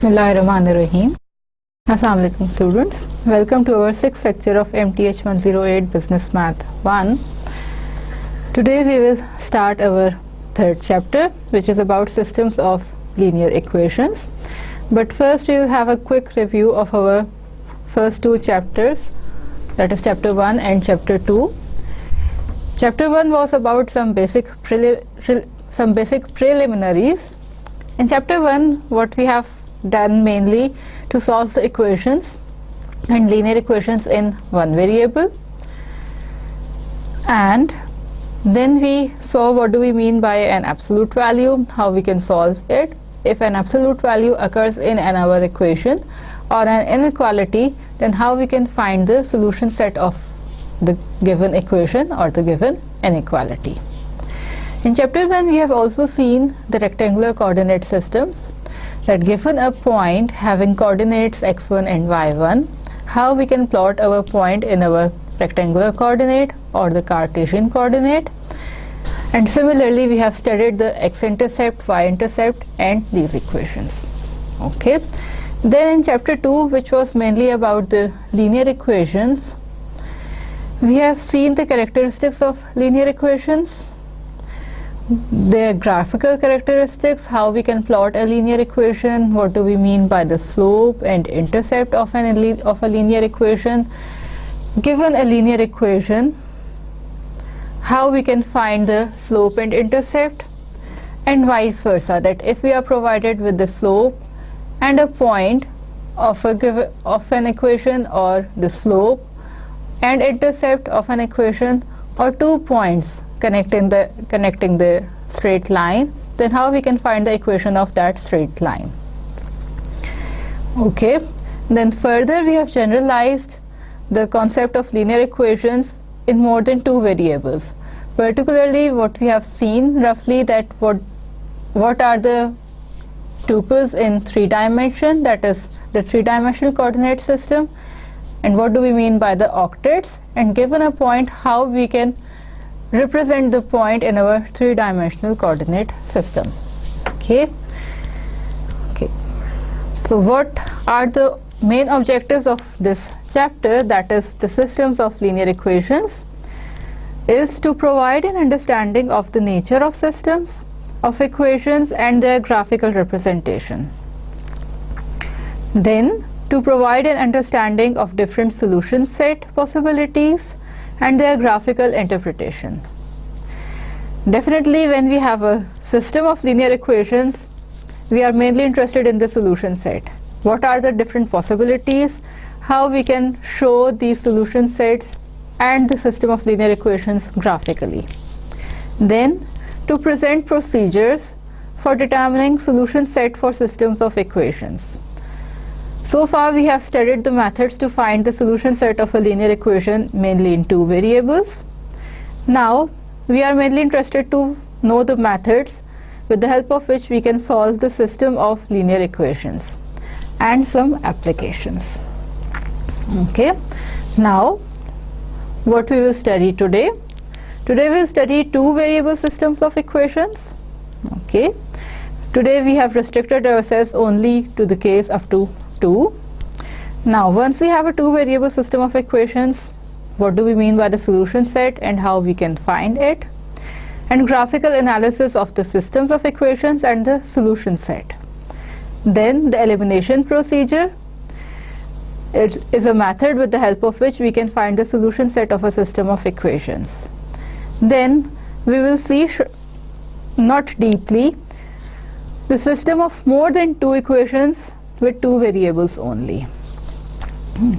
Bismillahirrahmanirrahim. Assalamu alaikum students. Welcome to our 6th lecture of MTH 108 Business Math 1. Today we will start our 3rd chapter, which is about systems of linear equations. But first we will have a quick review of our first 2 chapters, that is chapter 1 and chapter 2. Chapter 1 was about some basic preliminaries. In chapter 1, what we have done mainly to solve the equations and linear equations in one variable, and then we saw what do we mean by an absolute value, how we can solve it. If an absolute value occurs in our equation or an inequality, then how we can find the solution set of the given equation or the given inequality. In chapter 1 we have also seen the rectangular coordinate systems, that given a point having coordinates x1 and y1, how we can plot our point in our rectangular coordinate or the Cartesian coordinate. And similarly we have studied the x-intercept, y-intercept and these equations. Okay. Then in chapter 2, which was mainly about the linear equations, we have seen the characteristics of linear equations, their graphical characteristics, how we can plot a linear equation, what do we mean by the slope and intercept of a linear equation. Given a linear equation, how we can find the slope and intercept, and vice versa, that if we are provided with the slope and a point of an equation, or the slope and intercept of an equation, or 2 points connecting the straight line, then how we can find the equation of that straight line. Okay. Then further we have generalized the concept of linear equations in more than 2 variables. Particularly what we have seen roughly, that what are the tuples in 3 dimension, that is the 3-dimensional coordinate system, and what do we mean by the octets, and given a point, how we can represent the point in our 3-dimensional coordinate system. Okay. So what are the main objectives of this chapter, that is the systems of linear equations, is to provide an understanding of the nature of systems of equations and their graphical representation. Then to provide an understanding of different solution set possibilities and their graphical interpretation. Definitely when we have a system of linear equations, we are mainly interested in the solution set. What are the different possibilities, how we can show these solution sets and the system of linear equations graphically. Then to present procedures for determining solution set for systems of equations. So far we have studied the methods to find the solution set of a linear equation mainly in 2 variables. Now we are mainly interested to know the methods with the help of which we can solve the system of linear equations and some applications. Okay. Now what we will study today? Today we will study 2 variable systems of equations. Okay. Today we have restricted ourselves only to the case up to 2. Now once we have a 2 variable system of equations, what do we mean by the solution set and how we can find it, and graphical analysis of the systems of equations and the solution set. Then the elimination procedure is a method with the help of which we can find the solution set of a system of equations. Then we will see, not deeply, the system of more than 2 equations with 2 variables only.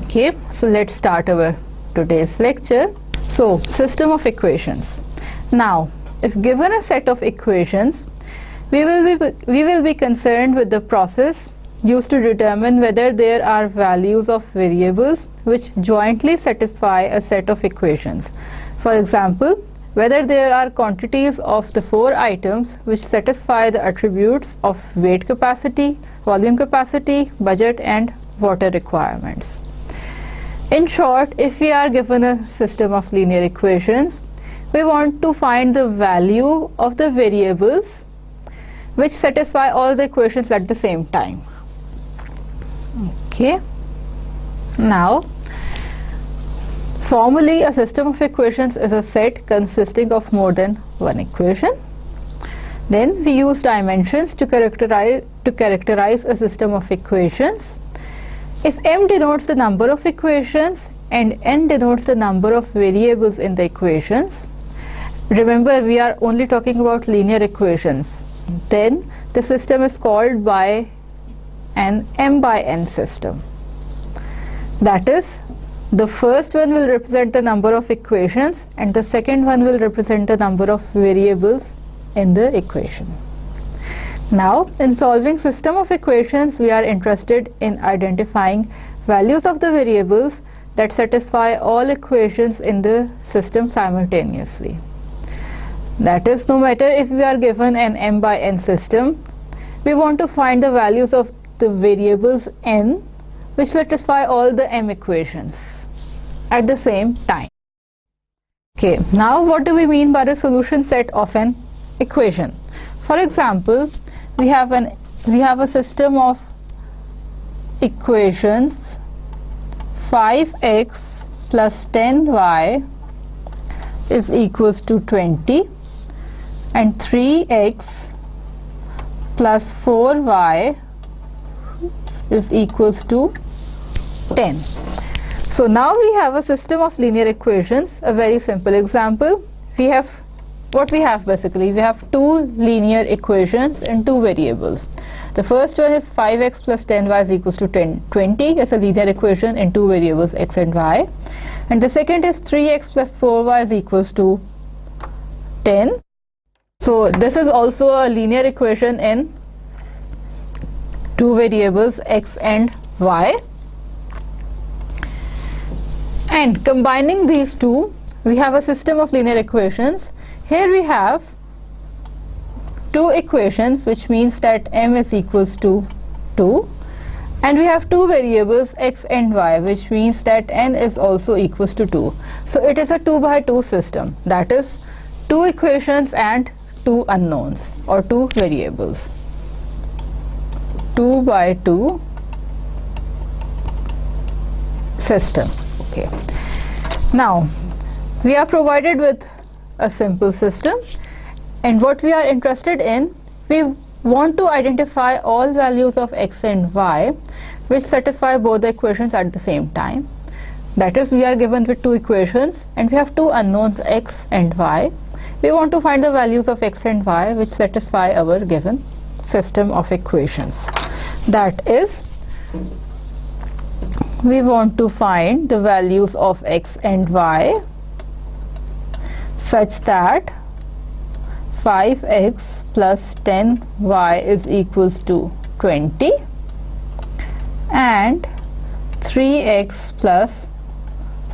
Okay, so let's start our today's lecture. So system of equations. Now if given a set of equations, we will be concerned with the process used to determine whether there are values of variables which jointly satisfy a set of equations. For example, whether there are quantities of the 4 items which satisfy the attributes of weight capacity, volume capacity, budget and water requirements. In short, if we are given a system of linear equations, we want to find the value of the variables which satisfy all the equations at the same time. Okay. Now, formally, a system of equations is a set consisting of more than one equation. Then we use dimensions to characterize a system of equations. If m denotes the number of equations and n denotes the number of variables in the equations, remember we are only talking about linear equations, then the system is called by an m by n system. That is, the first one will represent the number of equations and the second one will represent the number of variables in the equation. Now, in solving system of equations, we are interested in identifying values of the variables that satisfy all equations in the system simultaneously. That is, no matter if we are given an m by n system, we want to find the values of the variables n which satisfy all the m equations at the same time. Okay, now what do we mean by the solution set of an equation? For example, we have a system of equations 5x plus 10y is equals to 20 and 3x plus 4y is equals to 10. So now we have a system of linear equations. A very simple example. We have basically, we have two linear equations and two variables. The first one is 5x plus 10y is equals to 20. It's a linear equation in two variables x and y. And the second is 3x plus 4y is equals to 10. So this is also a linear equation in two variables x and y. And combining these two, we have a system of linear equations. Here we have two equations, which means that m is equals to 2, and we have two variables x and y, which means that n is also equals to 2. So it is a 2 by 2 system, that is two equations and two unknowns or two variables. 2 by 2 system. Okay. Now we are provided with a simple system, and what we are interested in, we want to identify all values of x and y which satisfy both the equations at the same time. That is, we are given with two equations and we have two unknowns x and y. We want to find the values of x and y which satisfy our given system of equations. That is, we want to find the values of x and y such that 5x plus 10y is equals to 20 and 3x plus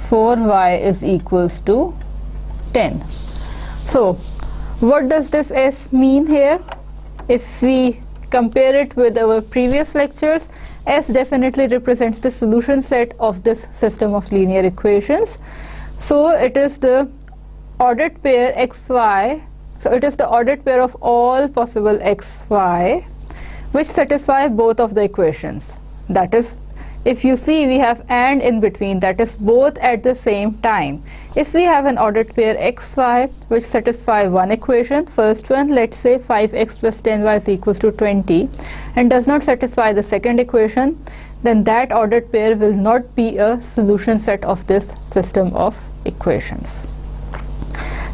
4y is equals to 10. So what does this S mean here? If we compare it with our previous lectures, S definitely represents the solution set of this system of linear equations. So it is the ordered pair xy, so it is the ordered pair of all possible xy which satisfy both of the equations. That is, if you see, we have and in between, that is both at the same time. If we have an ordered pair xy which satisfy one equation, first one, let's say 5x plus 10y is equals to 20, and does not satisfy the second equation, then that ordered pair will not be a solution set of this system of equations.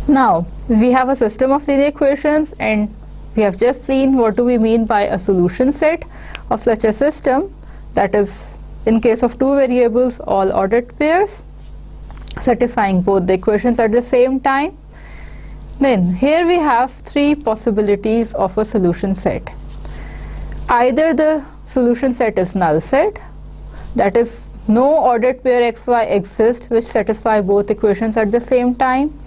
Now we have a system of linear equations, and we have just seen what do we mean by a solution set of such a system. That is, in case of two variables, all ordered pairs satisfying both the equations at the same time. Then here we have three possibilities of a solution set. Either the solution set is null set, that is, no ordered pair xy exists which satisfy both equations at the same time,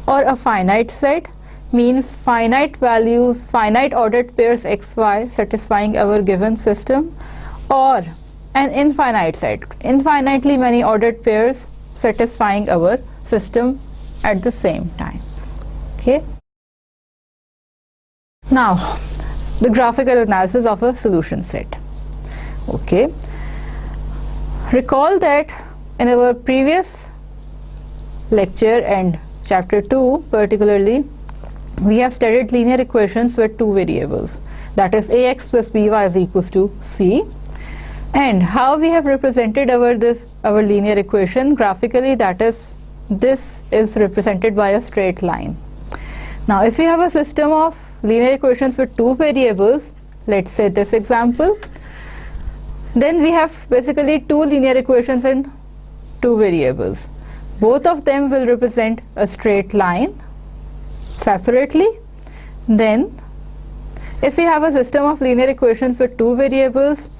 or a finite set, means finite values, finite ordered pairs xy satisfying our given system, or an infinite set, infinitely many ordered pairs satisfying our system at the same time. Okay. Now the graphical analysis of a solution set. Okay. Recall that in our previous lecture and chapter 2 particularly, we have studied linear equations with two variables, that is ax plus by is equals to c, and how we have represented our linear equation graphically, that is this is represented by a straight line. Now if we have a system of linear equations with two variables, let's say this example, then we have basically two linear equations in two variables. Both of them will represent a straight line separately. Then if we have a system of linear equations with two variables,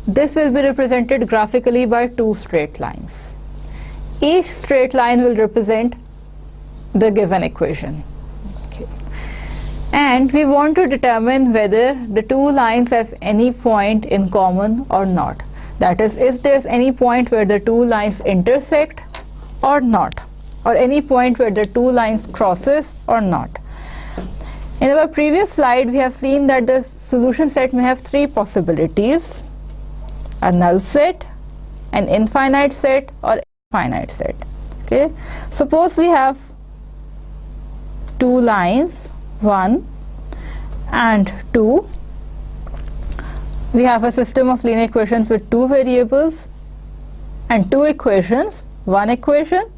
this will be represented graphically by two straight lines. Each straight line will represent the given equation. Okay. And we want to determine whether the two lines have any point in common or not. That is, if there's any point where the two lines intersect or not, or any point where the two lines crosses or not. In our previous slide, we have seen that the solution set may have three possibilities: a null set, an infinite set, or finite set. Okay, suppose we have two lines, 1 and 2. We have a system of linear equations with two variables and two equations, one equation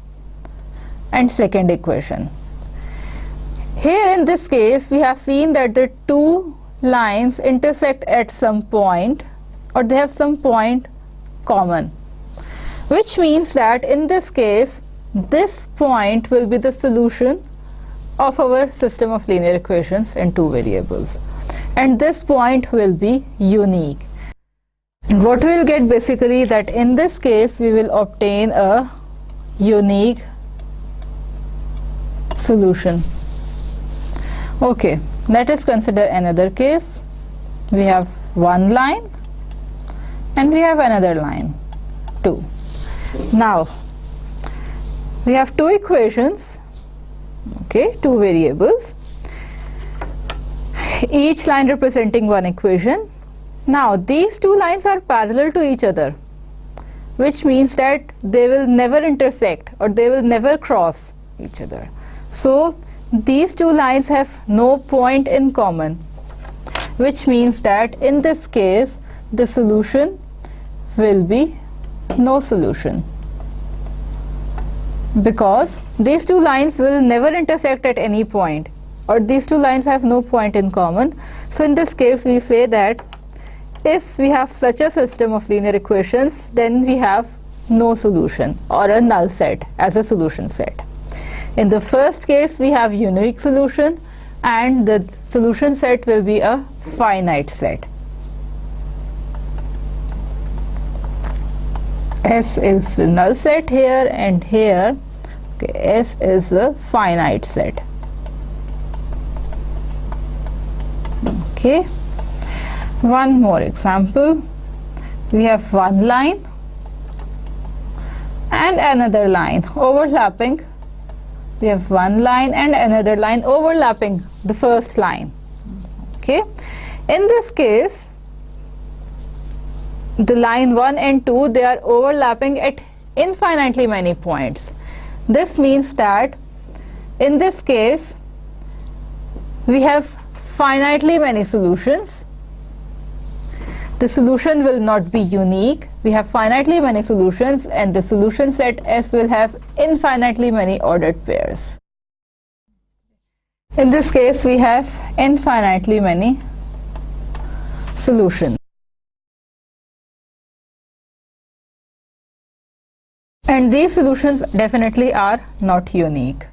and second equation. Here in this case, we have seen that the two lines intersect at some point, or they have some point common, which means that in this case this point will be the solution of our system of linear equations in two variables, and this point will be unique. And what we will get basically, that in this case we will obtain a unique solution. Okay, let us consider another case. We have one line and we have another line, 2. Now we have two equations, okay, two variables, each line representing one equation. Now these two lines are parallel to each other, which means that they will never intersect or they will never cross each other. So these two lines have no point in common, which means that in this case the solution will be no solution, because these two lines will never intersect at any point, or these two lines have no point in common. So in this case we say that if we have such a system of linear equations, then we have no solution or a null set as a solution set. In the first case we have unique solution, and the solution set will be a finite set. S is the null set here, and here, okay, S is the finite set. Okay, one more example. We have one line and another line overlapping. We have one line and another line overlapping the first line. Okay, in this case the line 1 and 2, they are overlapping at infinitely many points. This means that in this case we have finitely many solutions. The solution will not be unique. We have finitely many solutions, and the solution set S will have infinitely many ordered pairs. In this case we have infinitely many solutions, and these solutions definitely are not unique.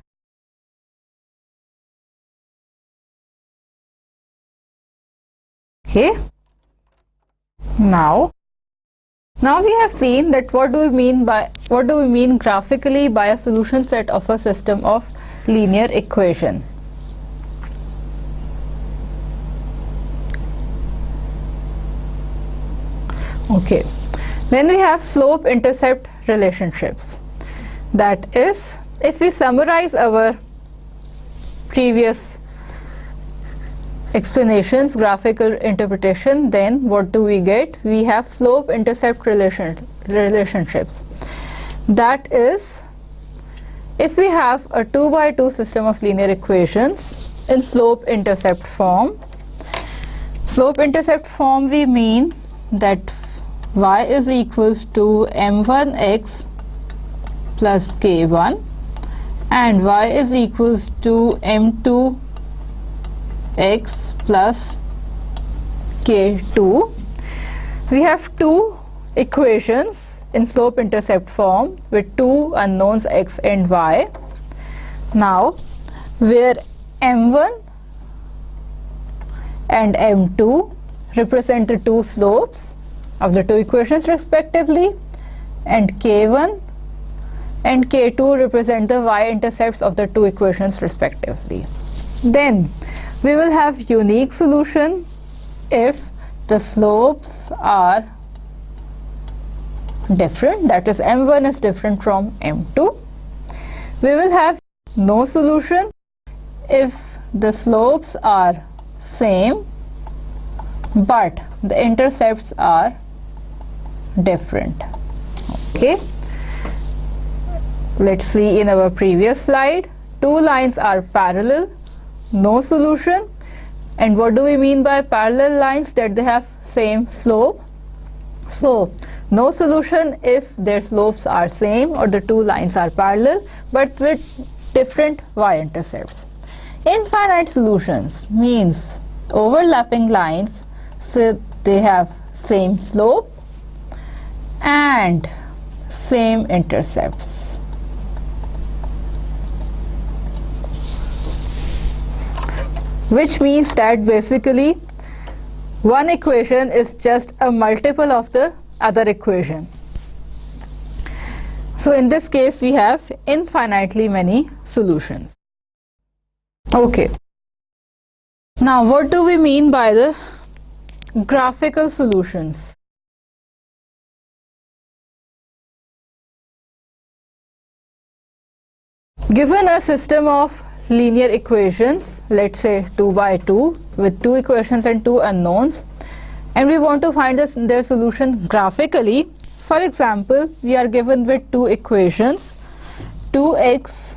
Okay, now we have seen that what do we mean graphically by a solution set of a system of linear equation. Okay, then we have slope intercept relationships. That is, if we summarize our previous explanations, graphical interpretation, then what do we get? We have slope-intercept relationships. That is, if we have a 2 by 2 system of linear equations in slope-intercept form, we mean that y is equals to m1x plus k1 and y is equals to m2x plus k2. We have two equations in slope-intercept form with two unknowns x and y. Now, where m1 and m2 represent the two slopes of the two equations respectively, and k1 and k2 represent the y-intercepts of the two equations respectively. Then we will have unique solution if the slopes are different, that is m1 is different from m2. We will have no solution if the slopes are same but the intercepts are different. Okay, let's see in our previous slide, two lines are parallel, no solution. And what do we mean by parallel lines? That they have same slope. So no solution if their slopes are same or the two lines are parallel but with different y-intercepts. Infinite solutions means overlapping lines, so they have same slope and same intercepts. Which means that basically one equation is just a multiple of the other equation. So in this case we have infinitely many solutions. Okay. Now what do we mean by the graphical solutions? Given a system of linear equations, let's say 2 by 2 with two equations and two unknowns, and we want to find their solution graphically. For example, we are given with two equations, 2x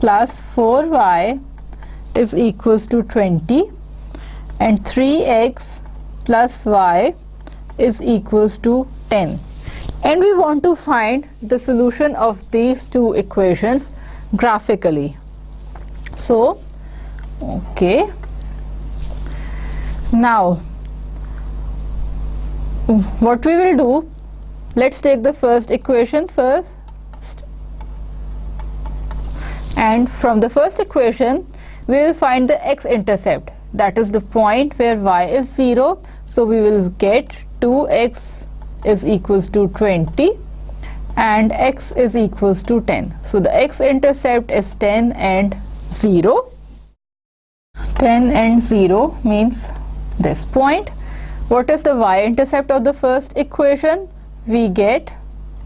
plus 4y is equals to 20 and 3x plus y is equals to 10, and we want to find the solution of these two equations graphically. So okay, now what we will do, let's take the first equation first, and from the first equation we will find the x-intercept, that is the point where y is 0. So we will get 2x is equals to 20 and x is equals to 10. So the x-intercept is 10 and 0. 10 and 0 means this point. What is the y-intercept of the first equation? We get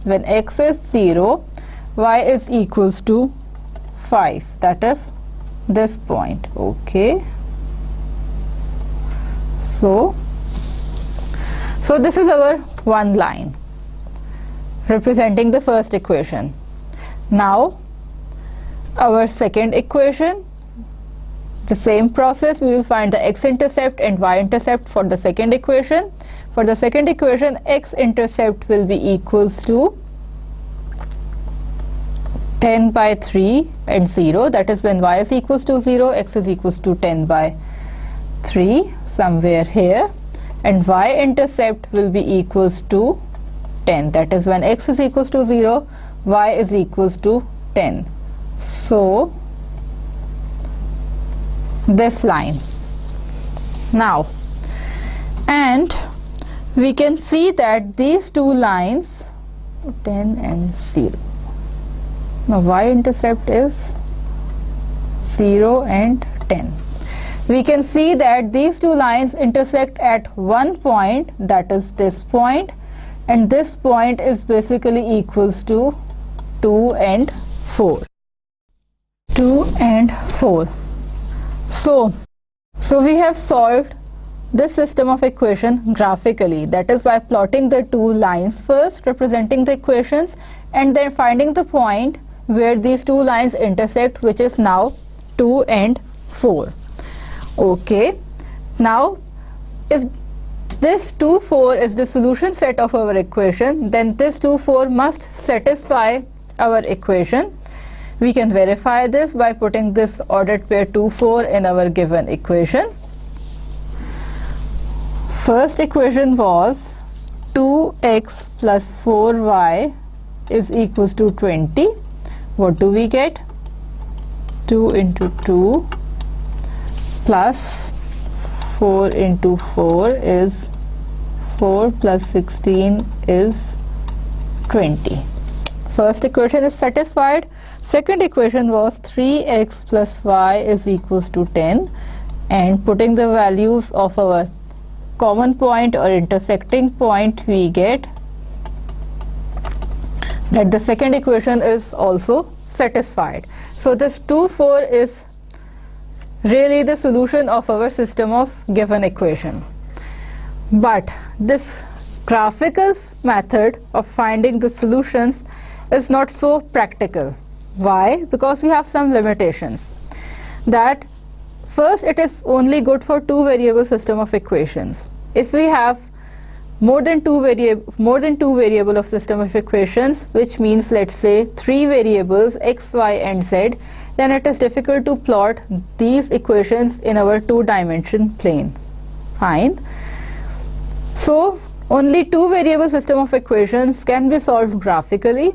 when x is 0, y is equals to 5, that is this point. Okay, so this is our one line representing the first equation. Now our second equation, the same process, we will find the x-intercept and y-intercept for the second equation. For the second equation, x-intercept will be equals to 10 by 3 and 0, that is when y is equals to 0, x is equals to 10 by 3 somewhere here, and y-intercept will be equals to 10, that is when x is equals to 0, y is equals to 10. So this line. Now, and we can see that these two lines, 10 and 0. Now y-intercept is 0 and 10. We can see that these two lines intersect at one point, that is this point, and this point is basically equals to 2 and 4. 2 and 4. So So we have solved this system of equation graphically, that is by plotting the two lines first representing the equations and then finding the point where these two lines intersect, which is now 2 and 4. Okay, now if this 2, 4 is the solution set of our equation, then this 2, 4 must satisfy our equation. We can verify this by putting this ordered pair 2, 4 in our given equation. First equation was 2x plus 4y is equals to 20. What do we get? 2 into 2 plus 4 into 4 is 4 plus 16 is 20. First equation is satisfied. Second equation was 3x plus y is equals to 10, and putting the values of our common point or intersecting point, we get that the second equation is also satisfied. So this 2, 4 is really the solution of our system of given equation. But this graphical method of finding the solutions is not so practical. Why? Because we have some limitations. That first, it is only good for two variable system of equations. If we have more than two variable of system of equations, which means let's say 3 variables x, y and z, then it is difficult to plot these equations in our 2-dimension plane. Fine. So only 2 variable system of equations can be solved graphically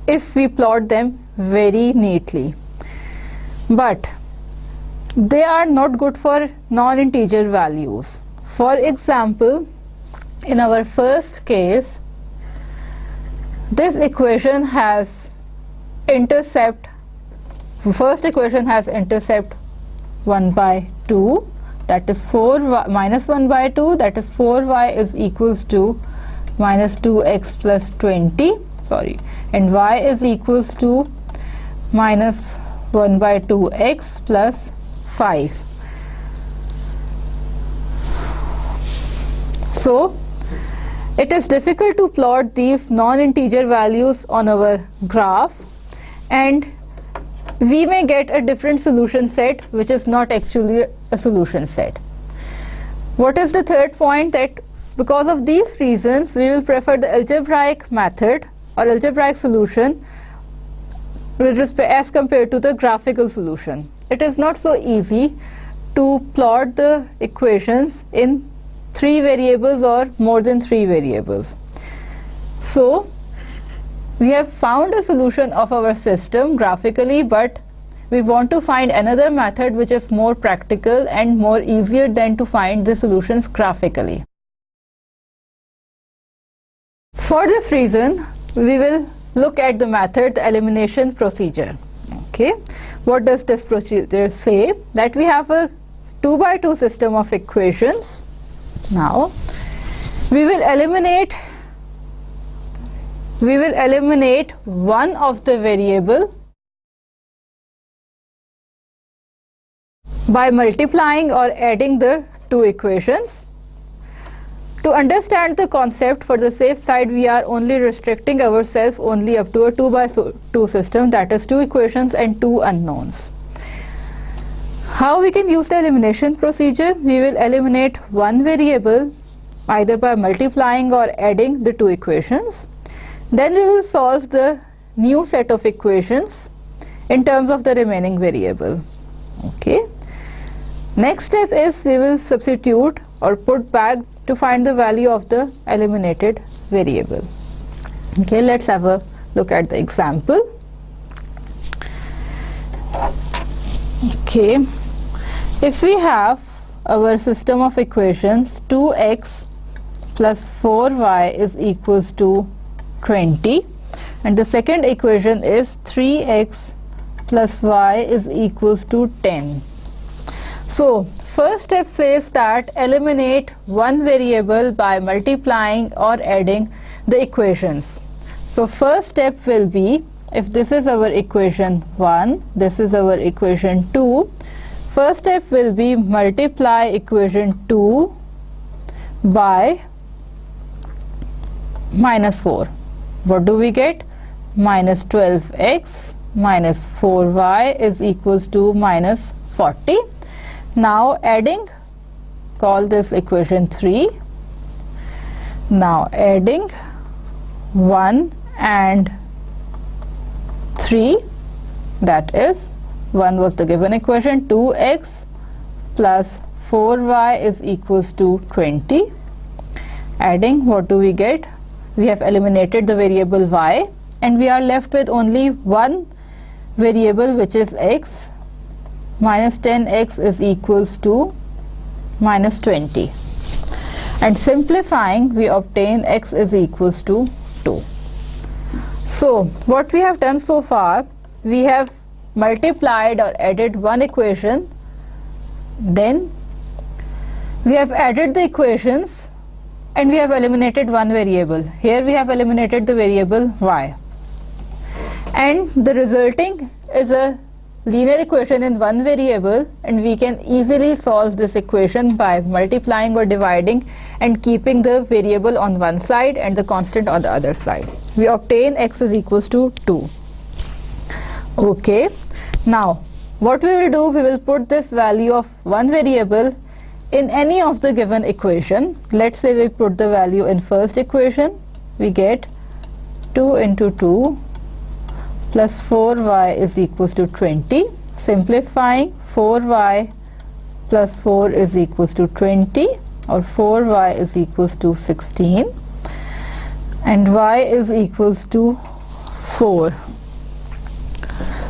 if we plot them very neatly. But they are not good for non-integer values. For example, in our first case, this equation has intercept, first equation has intercept 1 by 2, that is 4 minus 1 by 2, that is 4y is equals to minus 2x plus 20, and y is equals to minus 1 by 2x plus 5. So it is difficult to plot these non-integer values on our graph, and we may get a different solution set which is not actually a solution set. What is the third point? That because of these reasons we will prefer the algebraic method or algebraic solution with respect as compared to the graphical solution. It is not so easy to plot the equations in 3 variables or more than 3 variables. So we have found a solution of our system graphically, but we want to find another method which is more practical and more easier than to find the solutions graphically. For this reason, we will look at the method, the elimination procedure. Okay, what does this procedure say? That we have a 2 by 2 system of equations. Now we will eliminate one of the variable by multiplying or adding the two equations. To understand the concept, for the safe side, we are only restricting ourselves only up to a 2 by 2 system, that is 2 equations and 2 unknowns. How we can use the elimination procedure? We will eliminate one variable either by multiplying or adding the two equations. Then we will solve the new set of equations in terms of the remaining variable. Okay. Next step is we will substitute or put back to find the value of the eliminated variable. Okay, let's have a look at the example. Okay, if we have our system of equations 2x plus 4y is equals to 20, and the second equation is 3x plus y is equals to 10. So first step says that eliminate one variable by multiplying or adding the equations. So first step will be, if this is our equation 1, this is our equation 2, First step will be multiply equation 2 by minus 4. What do we get? Minus 12x minus 4y is equals to minus 40. Now adding, call this equation 3. Now adding 1 and 3, that is 1 was the given equation, 2x plus 4y is equals to 20. Adding, what do we get? We have eliminated the variable y and we are left with only one variable, which is x. Minus 10x is equals to minus 20. And simplifying, we obtain x is equals to 2. So what we have done so far, we have multiplied or added one equation, then we have added the equations and we have eliminated one variable. Here we have eliminated the variable y, and the resulting is a linear equation in one variable, and we can easily solve this equation by multiplying or dividing and keeping the variable on one side and the constant on the other side. We obtain x is equals to 2. Okay, now what we will do, we will put this value of one variable in any of the given equation. Let's say we put the value in first equation. We get 2 into 2 plus 4y is equals to 20. Simplifying, 4y plus 4 is equals to 20, or 4y is equals to 16, and y is equals to 4.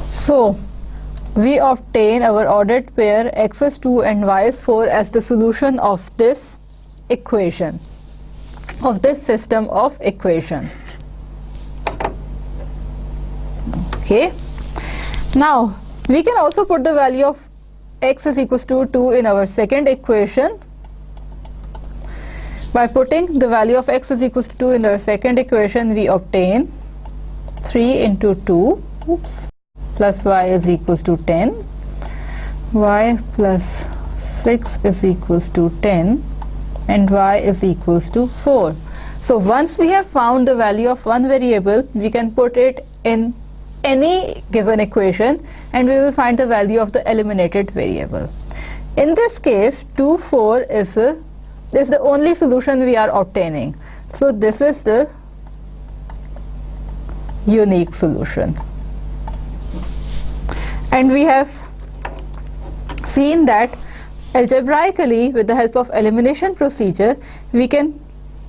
So we obtain our ordered pair x is 2 and y is 4 as the solution of this equation, of this system of equation. Okay, now we can also put the value of x is equals to 2 in our second equation. By putting the value of x is equals to 2 in our second equation, we obtain 3 into 2 plus y is equals to 10, y plus 6 is equals to 10, and y is equals to 4. So once we have found the value of one variable, we can put it in any given equation and we will find the value of the eliminated variable. In this case, 2, 4 is the only solution we are obtaining. So this is the unique solution. And we have seen that algebraically, with the help of elimination procedure, we can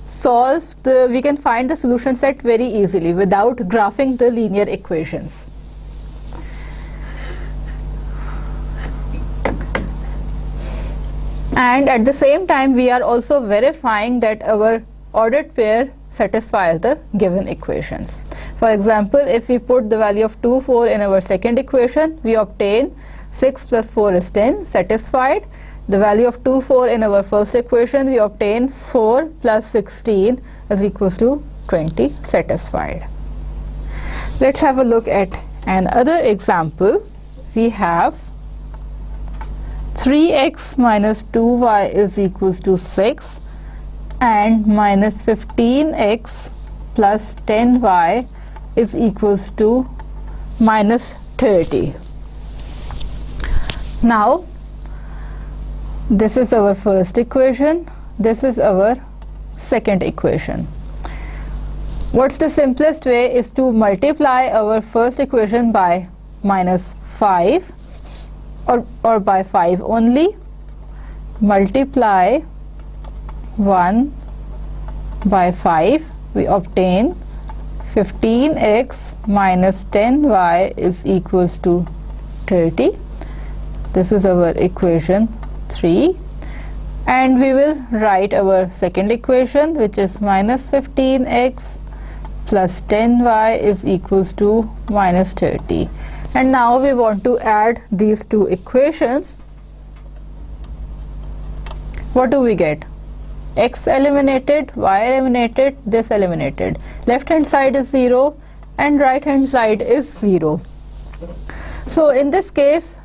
find the solution set very easily without graphing the linear equations. And at the same time, we are also verifying that our ordered pair satisfies the given equations. For example, if we put the value of 2, 4 in our second equation, we obtain 6 plus 4 is 10, satisfied. The value of 2, 4 in our first equation, we obtain 4 plus 16 is equals to 20, satisfied. Let's have a look at another example. We have 3x minus 2y is equals to 6 and minus 15x plus 10y is equals to minus 30. Now this is our first equation, this is our second equation. What's the simplest way is to multiply our first equation by minus 5 or by 5 only. Multiply 1 by 5, we obtain 15x minus 10y is equals to 30. This is our equation 3, and we will write our second equation, which is minus 15x plus 10y is equals to minus 30. And now we want to add these two equations. What do we get? X eliminated, y eliminated, this eliminated. Left hand side is 0 and right hand side is 0. So in this case,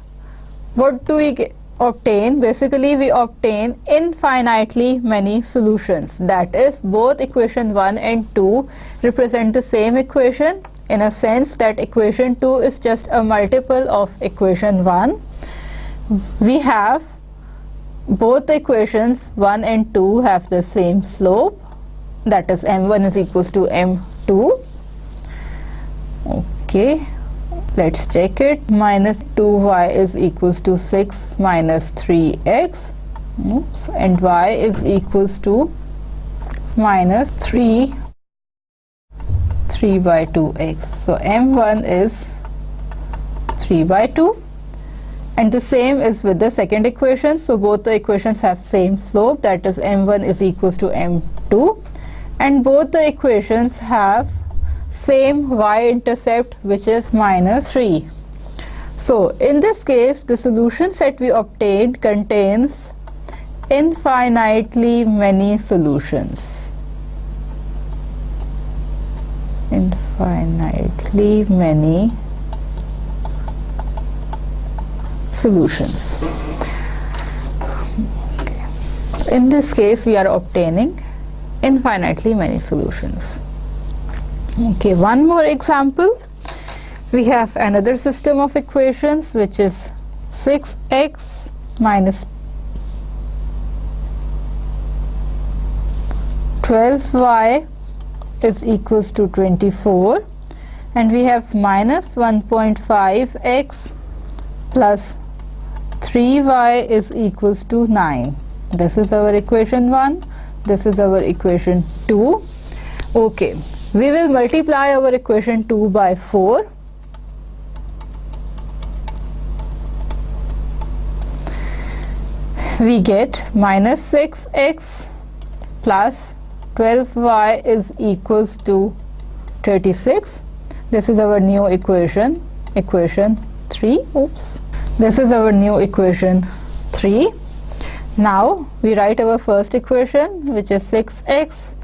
what do we get? obtain, basically we obtain infinitely many solutions. That is, both equation 1 and 2 represent the same equation, in a sense that equation 2 is just a multiple of equation 1. We have both the equations 1 and 2 have the same slope, that is m1 is equals to m2. Okay, let's check it. Minus 2y is equals to 6 minus 3x. Oops. And y is equals to minus 3 by 2x. So m1 is 3 by 2. And the same is with the second equation. So both the equations have same slope, that is m1 is equals to m2. And both the equations have same y-intercept, which is minus 3. So in this case, the solution set we obtained contains infinitely many solutions. Infinitely many solutions. Okay. In this case, we are obtaining infinitely many solutions. Okay, one more example. We have another system of equations, which is 6x minus 12y is equals to 24, and we have minus 1.5x plus 3y is equals to 9. This is our equation 1, this is our equation 2. Okay, we will multiply our equation 2 by 4. We get minus 6x plus 12y is equals to 36. This is our new equation, equation 3. Oops. This is our new equation 3. Now we write our first equation, which is 6x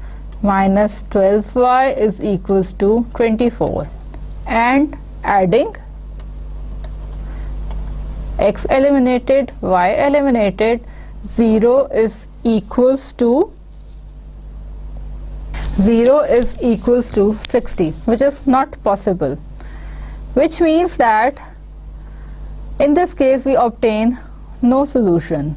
minus 12y is equals to 24, and adding x eliminated, y eliminated, 0 is equals to 60, which is not possible, which means that in this case we obtain no solution.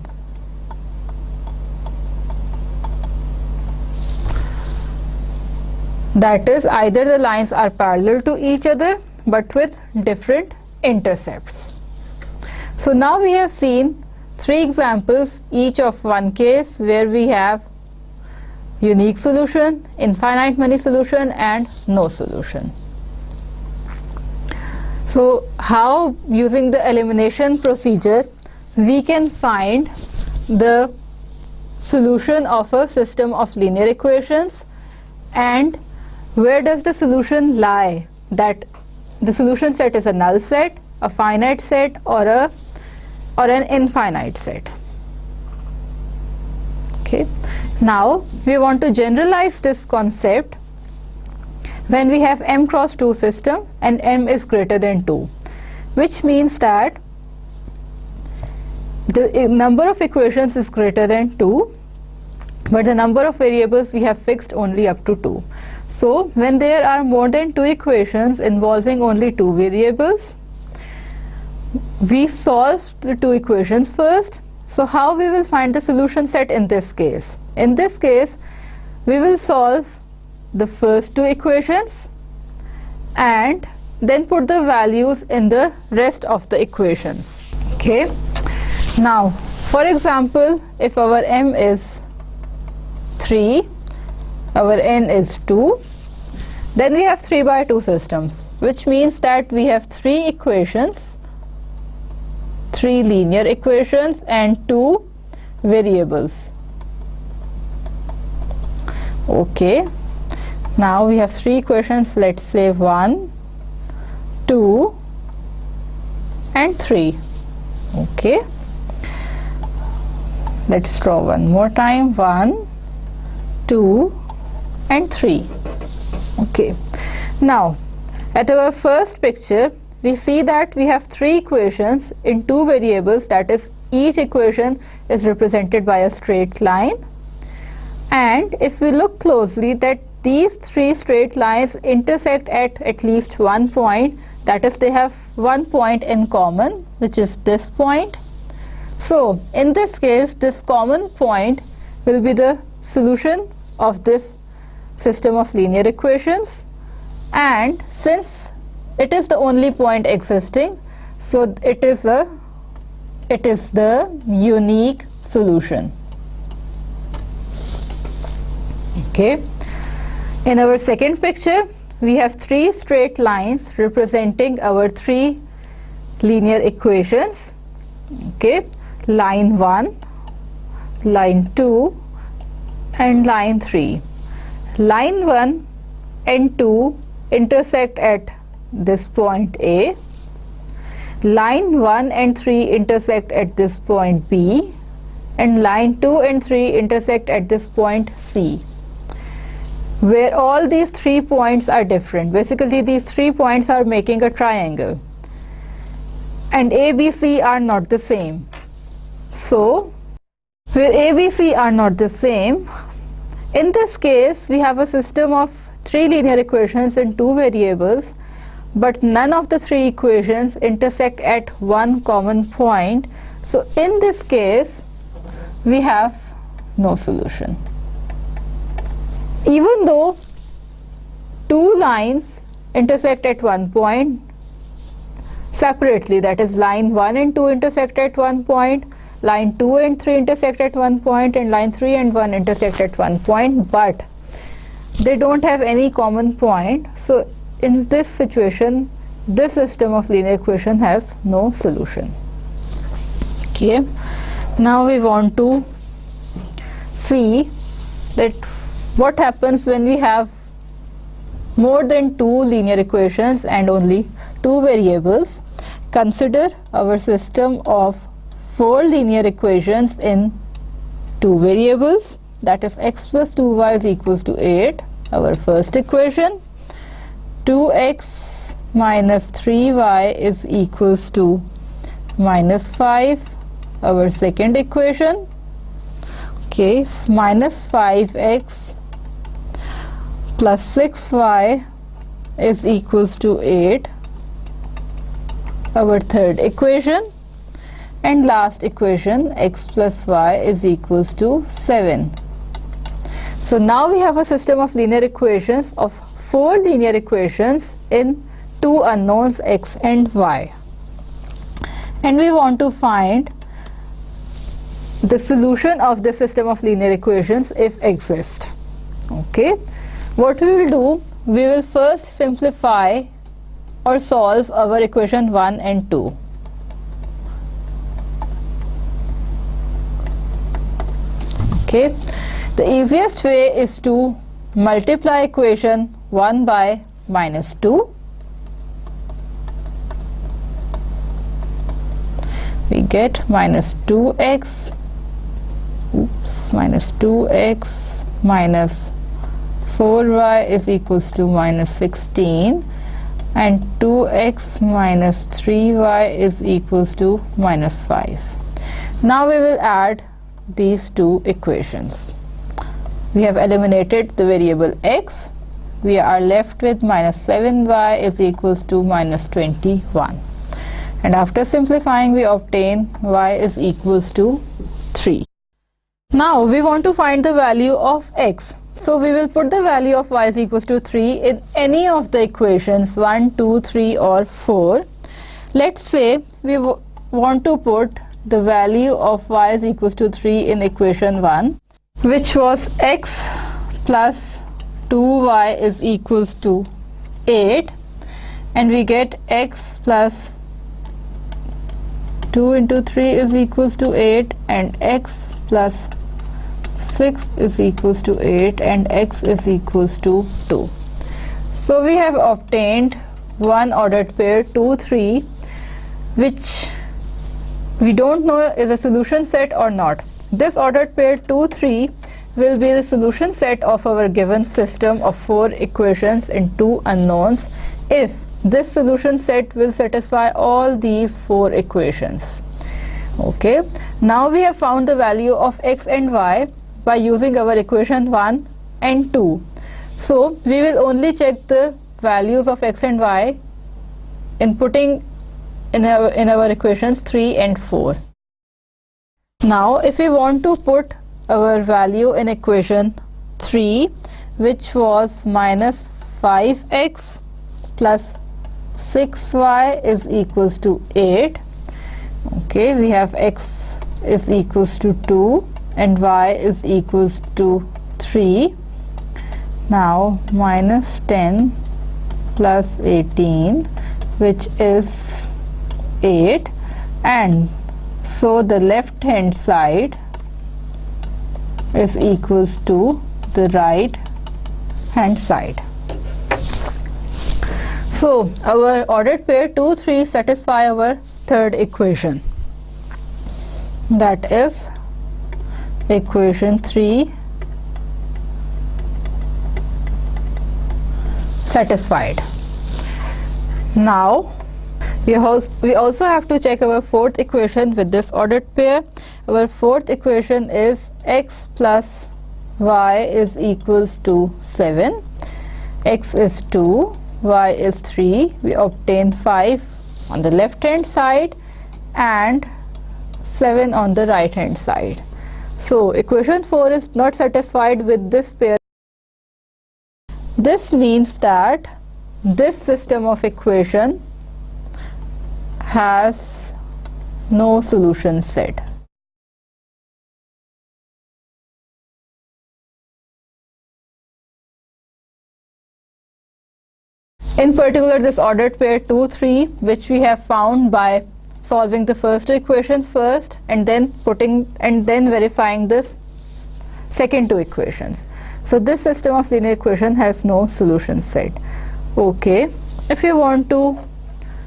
That is, either the lines are parallel to each other but with different intercepts. So now we have seen 3 examples, each of one case, where we have unique solution, infinite many solution, and no solution. So how, using the elimination procedure, we can find the solution of a system of linear equations, and where does the solution lie? That the solution set is a null set, a finite set, or an infinite set. Okay. Now we want to generalize this concept when we have m cross 2 system and m is greater than 2, which means that the number of equations is greater than 2, but the number of variables we have fixed only up to 2. So when there are more than 2 equations involving only 2 variables, we solve the 2 equations first. So how we will find the solution set in this case? In this case, we will solve the first 2 equations and then put the values in the rest of the equations. Okay. Now, for example, if our m is 3, our n is 2, then we have 3 by 2 systems, which means that we have 3 equations, 3 linear equations and 2 variables. Okay, now we have 3 equations, let's say 1, 2 and 3. Okay, let's draw one more time, 1, 2 and 3. Okay, now at our first picture we see that we have 3 equations in 2 variables, that is each equation is represented by a straight line. And if we look closely, that these three straight lines intersect at least one point, that is, they have one point in common, which is this point. So in this case, this common point will be the solution of this system of linear equations, and since it is the only point existing, so it is the unique solution. Okay. In our second picture, we have three straight lines representing our three linear equations. Okay, line 1, line 2, and line 3. Line 1 and 2 intersect at this point A. Line 1 and 3 intersect at this point B, and line 2 and 3 intersect at this point C, where all these 3 points are different. Basically, these 3 points are making a triangle, and A, B, C are not the same. So, where A, B, C are not the same, in this case, we have a system of 3 linear equations in 2 variables, but none of the 3 equations intersect at one common point. So in this case, we have no solution. Even though 2 lines intersect at one point separately, that is, line 1 and 2 intersect at one point, line 2 and 3 intersect at one point, and line 3 and 1 intersect at one point, but they don't have any common point. So in this situation, this system of linear equation has no solution. Okay, now we want to see that what happens when we have more than 2 linear equations and only 2 variables. Consider our system of 4 linear equations in 2 variables, that is x plus 2y is equals to 8, our first equation. 2x minus 3y is equals to minus 5, our second equation. Okay, minus 5x plus 6y is equals to 8, our third equation. And last equation, x plus y is equals to 7. So now we have a system of linear equations of 4 linear equations in 2 unknowns x and y, and we want to find the solution of the system of linear equations if exist. Okay, what we will do, we will first simplify or solve our equation 1 and 2. Okay, the easiest way is to multiply equation 1 by minus 2. We get minus 2x, minus 2x minus 4y is equals to minus 16, and 2x minus 3y is equals to minus 5. Now we will add these two equations. We have eliminated the variable x. We are left with minus 7y is equals to minus 21. And after simplifying, we obtain y is equals to 3. Now we want to find the value of x. So we will put the value of y is equals to 3 in any of the equations 1, 2, 3 or 4. Let's say we want to put the value of y is equals to 3 in equation 1, which was x plus 2y is equals to 8, and we get x plus 2 into 3 is equals to 8, and x plus 6 is equals to 8, and x is equals to 2. So we have obtained one ordered pair 2, 3, which we don't know is a solution set or not. This ordered pair 2, 3 will be the solution set of our given system of 4 equations in 2 unknowns if this solution set will satisfy all these 4 equations. Okay, now we have found the value of x and y by using our equation 1 and 2. So we will only check the values of x and y in putting in our equations 3 and 4. Now if we want to put our value in equation 3, which was minus 5x plus 6y is equals to 8. Okay, we have x is equals to 2 and y is equals to 3. Now minus 10 plus 18, which is 8, and so the left hand side is equals to the right hand side. So our ordered pair 2, 3 satisfy our third equation, that is equation 3 satisfied. Now we also have to check our fourth equation with this ordered pair. Our fourth equation is x plus y is equals to 7. X is 2, y is 3. We obtain 5 on the left hand side and 7 on the right hand side. So equation 4 is not satisfied with this pair. This means that this system of equation has no solution set. In particular, this ordered pair 2, 3, which we have found by solving the first two equations first and then verifying this second two equations. So this system of linear equation has no solution set. Okay, if you want to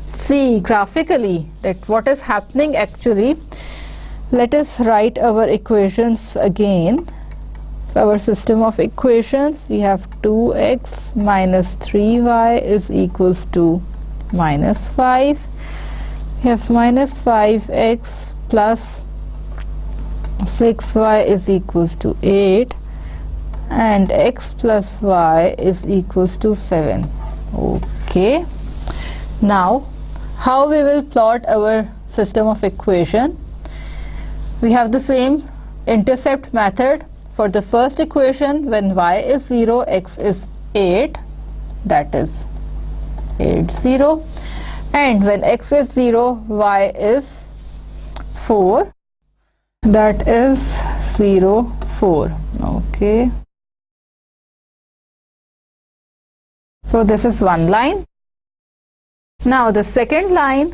see graphically that what is happening actually, let us write our equations again. Our system of equations, we have 2x minus 3y is equals to minus 5. We have minus 5x plus 6y is equals to 8, and x plus y is equals to 7. Okay, now how we will plot our system of equation? We have the same intercept method. For the first equation, when y is 0, x is 8, that is 8, 0, and when x is 0, y is 4, that is 0, 4. Okay, so this is one line. Now the second line,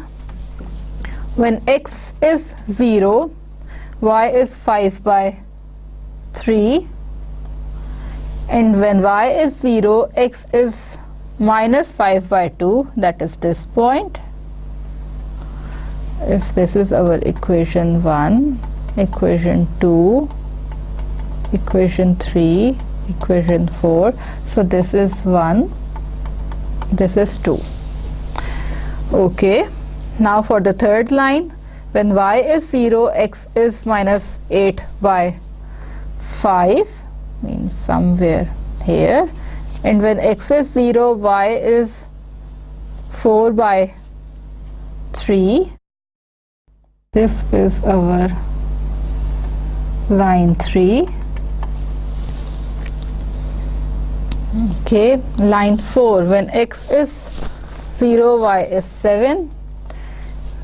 when x is 0, y is 5 by 3, and when y is 0, x is minus 5 by 2, that is this point. If this is our equation 1, equation 2, equation 3, equation 4, so this is 1, this is 2. Okay, now for the third line, when y is 0, x is minus 8 by 5, means somewhere here, and when x is 0, y is 4 by 3. This is our line 3. Okay, line 4, when x is 0, y is 7.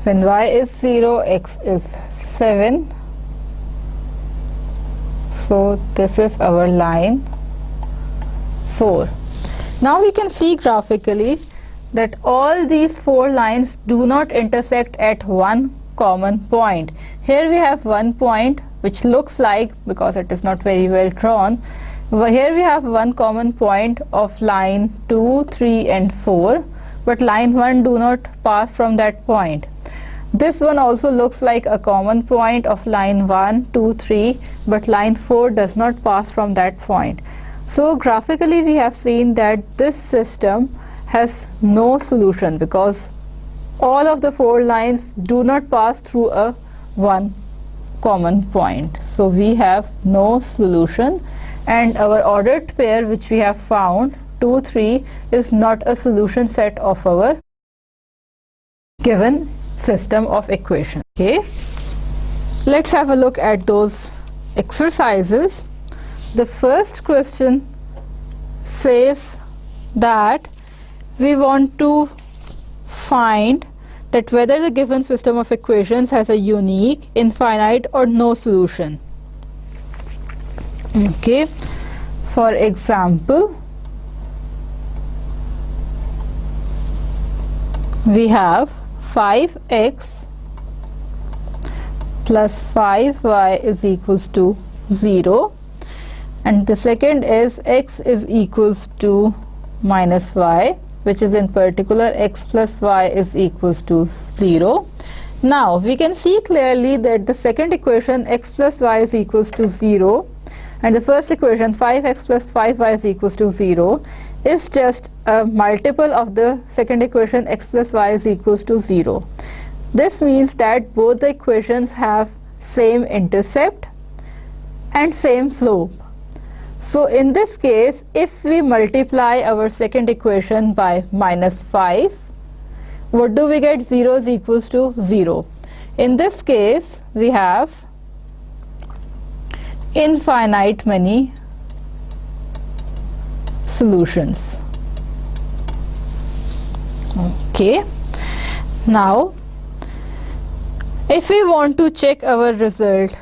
When y is 0, x is 7. So this is our line 4. Now we can see graphically that all these 4 lines do not intersect at one common point. Here we have one point which looks like, because it is not very well drawn, here we have one common point of line 2, 3 and 4, but line 1 do not pass from that point. This one also looks like a common point of line 1, 2, 3, but line 4 does not pass from that point. So graphically we have seen that this system has no solution because all of the 4 lines do not pass through a one common point. So we have no solution, and our ordered pair which we have found 2, 3 is not a solution set of our given system of equations. Okay, let's have a look at those exercises. The first question says that we want to find that whether the given system of equations has a unique, infinite or no solution. Okay, for example, we have 5x plus 5y is equals to 0, and the second is x is equals to minus y, which is in particular x plus y is equals to 0. Now we can see clearly that the second equation x plus y is equals to 0 and the first equation 5x plus 5y is equals to 0 is just a multiple of the second equation x plus y is equals to 0. This means that both the equations have same intercept and same slope. So in this case, if we multiply our second equation by minus 5, what do we get? 0 is equals to 0. In this case, we have infinite many solutions. Okay. Now, if we want to check our result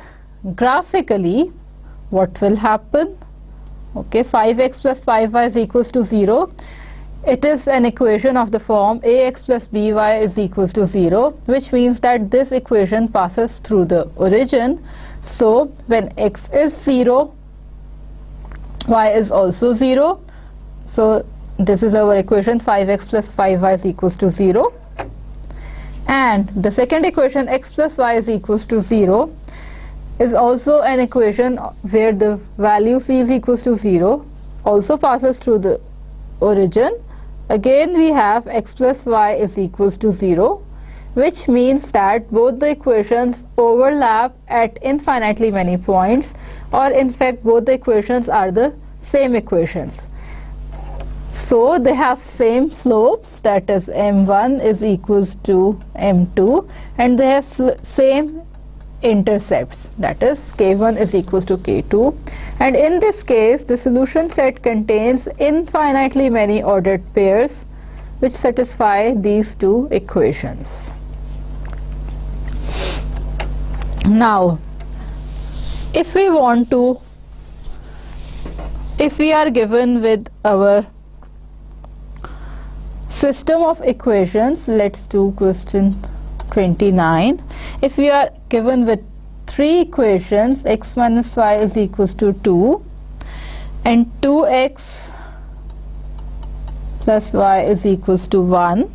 graphically, what will happen? Okay, 5x plus 5y is equals to 0. It is an equation of the form ax plus by is equals to 0, which means that this equation passes through the origin. So when x is 0, y is also 0. So this is our equation 5x plus 5y is equals to 0. And the second equation x plus y is equals to 0 is also an equation where the value c is equals to 0, also passes through the origin. Again we have x plus y is equals to 0, which means that both the equations overlap at infinitely many points, or in fact both the equations are the same equations. So they have same slopes, that is m1 is equals to m2, and they have same intercepts, that is k1 is equals to k2, and in this case the solution set contains infinitely many ordered pairs which satisfy these two equations. Now if we are given with our system of equations, let's do question 29. If we are given with three equations, x minus y is equals to 2 and 2x plus y is equals to 1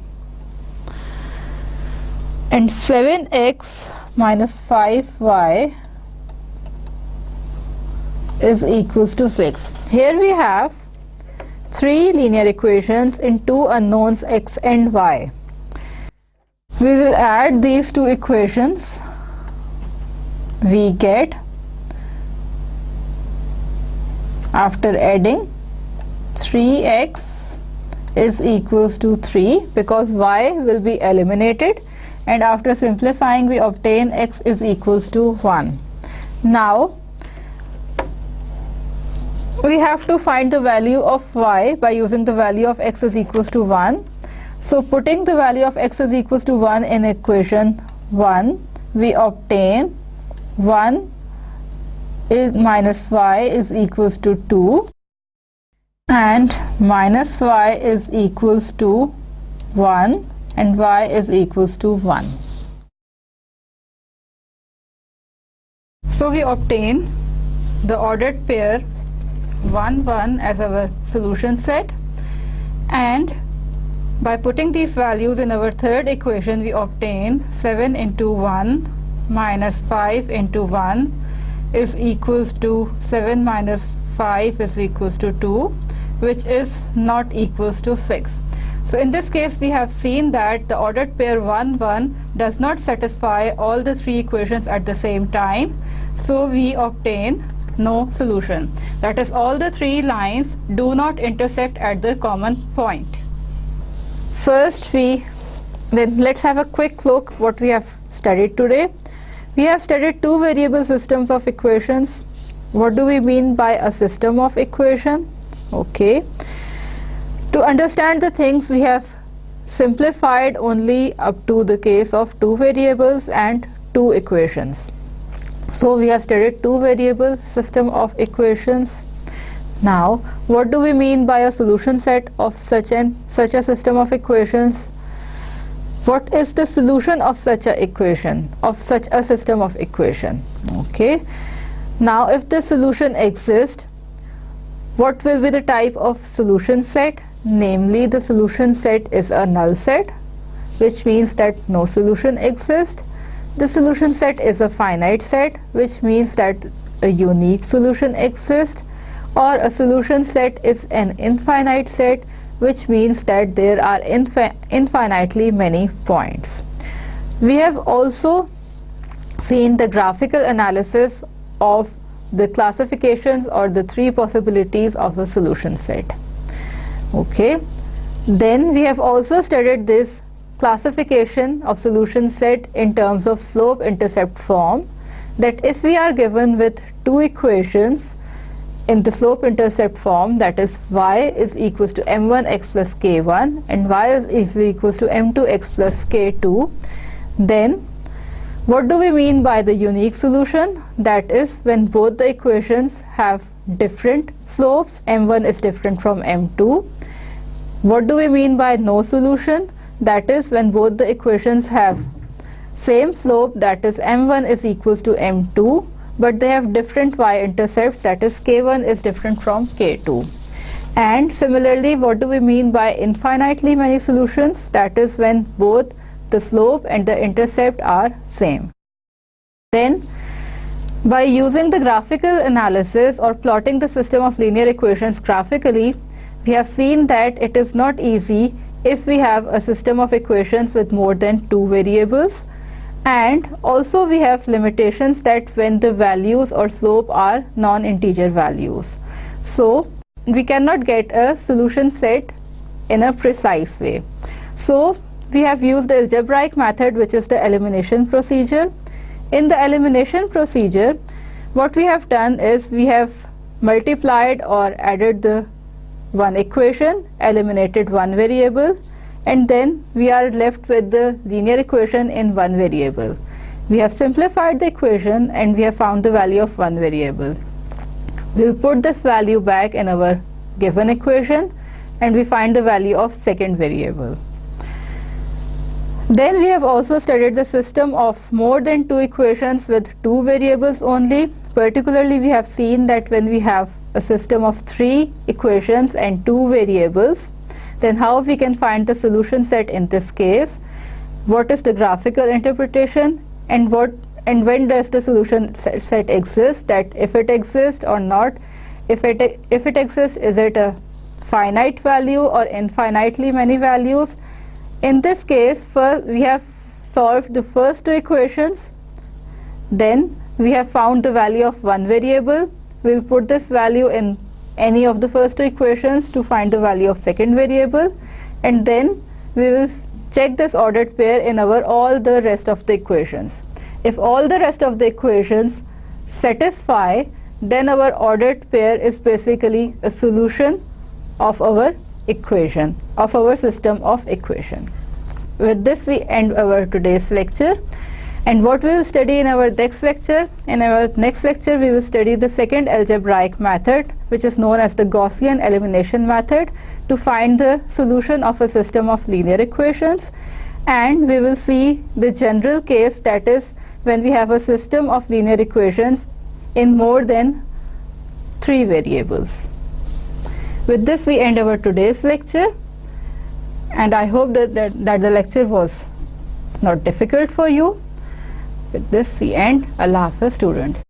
and 7x minus 5y is equals to 6. Here we have three linear equations in two unknowns x and y. We will add these two equations. We get, after adding, 3x is equals to 3 because y will be eliminated, and after simplifying we obtain x is equals to 1. Now we have to find the value of y by using the value of x is equals to 1. So putting the value of x is equals to 1 in equation 1, we obtain 1 minus y is equals to 2 and minus y is equals to 1 and y is equals to 1. So we obtain the ordered pair 1, 1 as our solution set, and by putting these values in our third equation we obtain 7 into 1 minus 5 into 1 is equals to 7 minus 5 is equals to 2, which is not equals to 6. So in this case we have seen that the ordered pair 1 1 does not satisfy all the three equations at the same time, so we obtain no solution. That is, all the three lines do not intersect at the common point. First let's have a quick look what we have studied today. We have studied two variable systems of equations. What do we mean by a system of equation? Okay. To understand the things, we have simplified only up to the case of two variables and two equations. So we have studied two variable system of equations. Now, what do we mean by a solution set of such a system of equations? What is the solution of such a equation, of such a system of equation? Okay. Now, if the solution exists, what will be the type of solution set? Namely, the solution set is a null set, which means that no solution exists. The solution set is a finite set, which means that a unique solution exists. Or a solution set is an infinite set, which means that there are infinitely many points. We have also seen the graphical analysis of the classifications or the three possibilities of a solution set. Okay. Then we have also studied this classification of solution set in terms of slope-intercept form, that if we are given with two equations in the slope-intercept form, that is y is equals to m1x plus k1 and y is equals to m2x plus k2, then what do we mean by the unique solution? That is, when both the equations have different slopes, m1 is different from m2. What do we mean by no solution? That is, when both the equations have same slope, that is m1 is equals to m2, but they have different y-intercepts, that is k1 is different from k2. And similarly, what do we mean by infinitely many solutions? That is, when both the slope and the intercept are same. Then, by using the graphical analysis or plotting the system of linear equations graphically, we have seen that it is not easy if we have a system of equations with more than two variables, and also we have limitations that when the values or slope are non-integer values. So we cannot get a solution set in a precise way. So we have used the algebraic method, which is the elimination procedure. In the elimination procedure, what we have done is we have multiplied or added the one equation, eliminated one variable, and then we are left with the linear equation in one variable. We have simplified the equation and we have found the value of one variable. We will put this value back in our given equation and we find the value of second variable. Then we have also studied the system of more than two equations with two variables only. Particularly, we have seen that when we have a system of three equations and two variables, then how we can find the solution set in this case, what is the graphical interpretation, and when does the solution set exist, that if it exists or not. If it exists, is it a finite value or infinitely many values? In this case, first we have solved the first two equations, then we have found the value of one variable. We will put this value in any of the first two equations to find the value of second variable, and then we will check this ordered pair in all the rest of the equations. If all the rest of the equations satisfy, then our ordered pair is basically a solution of our equation, of our system of equation. With this we end our today's lecture. And what we will study in our next lecture? In our next lecture, we will study the second algebraic method, which is known as the Gaussian elimination method, to find the solution of a system of linear equations. And we will see the general case, that is, when we have a system of linear equations in more than three variables. With this, we end our today's lecture. And I hope that the lecture was not difficult for you. With this, we end. Allah Hafiz, students.